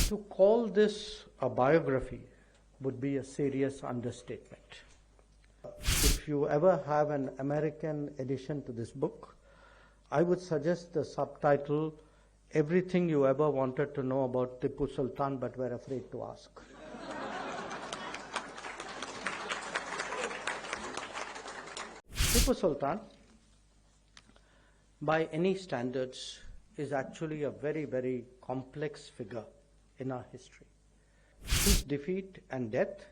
To call this a biography would be a serious understatement. If you ever have an American edition to this book, I would suggest the subtitle, Everything You Ever Wanted to Know About Tipu Sultan But Were Afraid to Ask. Tipu Sultan, by any standards, is actually a very, very complex figure in our history. His defeat and death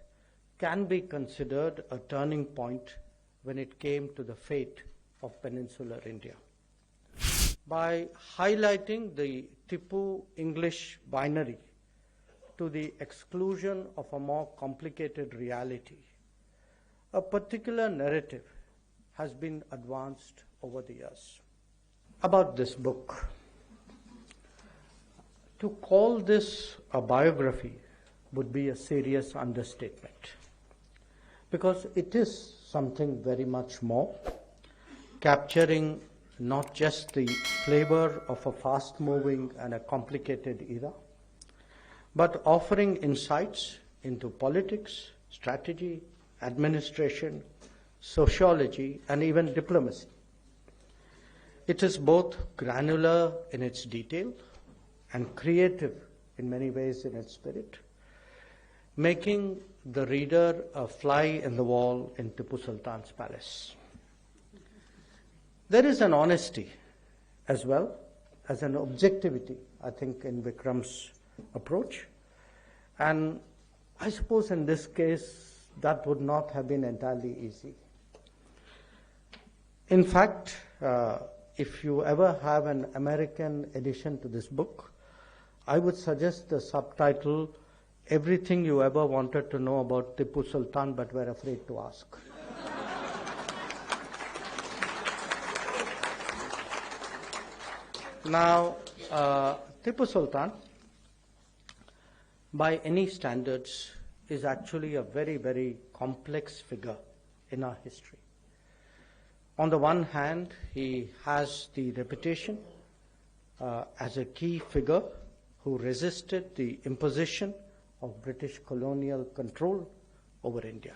can be considered a turning point when it came to the fate of peninsular India. By highlighting the Tipu English binary to the exclusion of a more complicated reality, a particular narrative has been advanced over the years. About this book, to call this a biography would be a serious understatement, because it is something very much more, capturing not just the flavor of a fast-moving and a complicated era, but offering insights into politics, strategy, administration, sociology, and even diplomacy. It is both granular in its detail and creative in many ways in its spirit, making the reader a fly in the wall in Tipu Sultan's palace. There is an honesty as well as an objectivity, I think, in Vikram's approach. And I suppose in this case, that would not have been entirely easy. In fact, if you ever have an American edition to this book, I would suggest the subtitle, Everything You Ever Wanted to Know About Tipu Sultan But Were Afraid to Ask. Now, Tipu Sultan, by any standards, is actually a very, very complex figure in our history. On the one hand, he has the reputation as a key figure who resisted the imposition of British colonial control over India.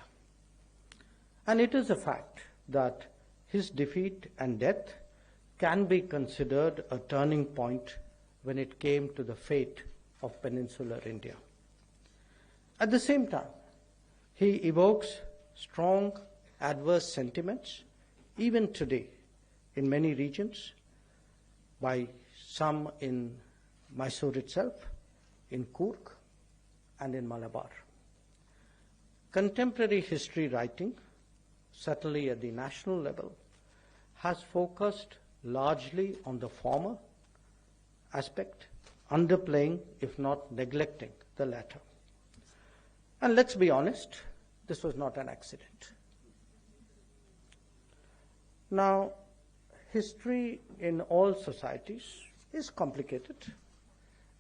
And it is a fact that his defeat and death can be considered a turning point when it came to the fate of peninsular India. At the same time, he evokes strong adverse sentiments, even today, in many regions, by some in Mysore itself, in Coorg, and in Malabar. Contemporary history writing, certainly at the national level, has focused largely on the former aspect, underplaying, if not neglecting, the latter. And let's be honest, this was not an accident. Now, history in all societies is complicated,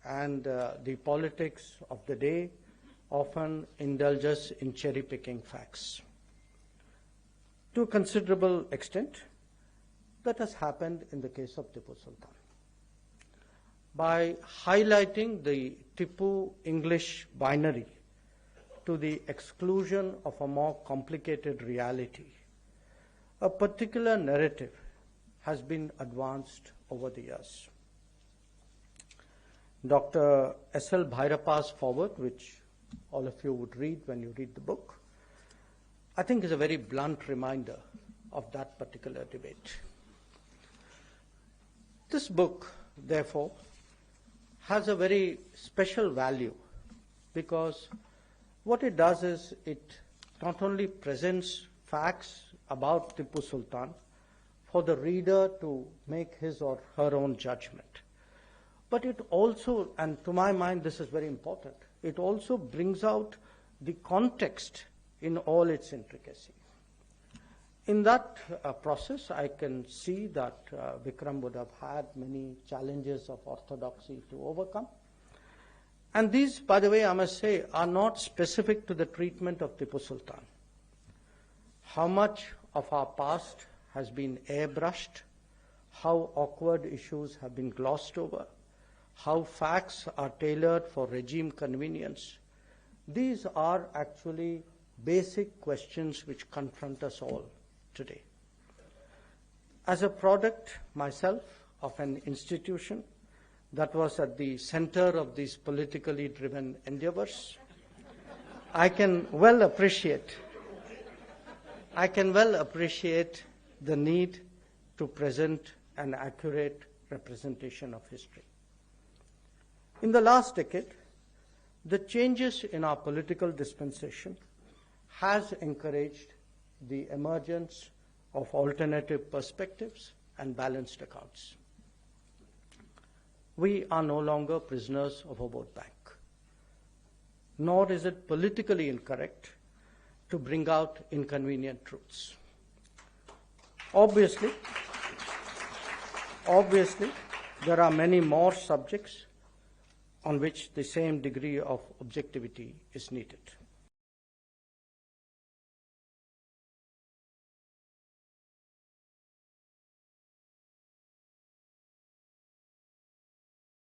and the politics of the day often indulges in cherry-picking facts. To a considerable extent, that has happened in the case of Tipu Sultan. By highlighting the Tipu English binary to the exclusion of a more complicated reality, a particular narrative has been advanced over the years. Dr. S.L. Bhairappa's foreword, which all of you would read when you read the book, I think is a very blunt reminder of that particular debate. This book, therefore, has a very special value because what it does is it not only presents facts about Tipu Sultan for the reader to make his or her own judgment, but it also, and to my mind this is very important, it also brings out the context in all its intricacy. In that process, I can see that Vikram would have had many challenges of orthodoxy to overcome. And these, by the way, I must say, are not specific to the treatment of Tipu Sultan. How much of our past has been airbrushed, how awkward issues have been glossed over, how facts are tailored for regime convenience. These are actually basic questions which confront us all today. As a product myself of an institution that was at the center of these politically driven endeavors, I can well appreciate the need to present an accurate representation of history. In the last decade, the changes in our political dispensation has encouraged the emergence of alternative perspectives and balanced accounts. We are no longer prisoners of a vote bank, nor is it politically incorrect to bring out inconvenient truths. Obviously, there are many more subjects on which the same degree of objectivity is needed.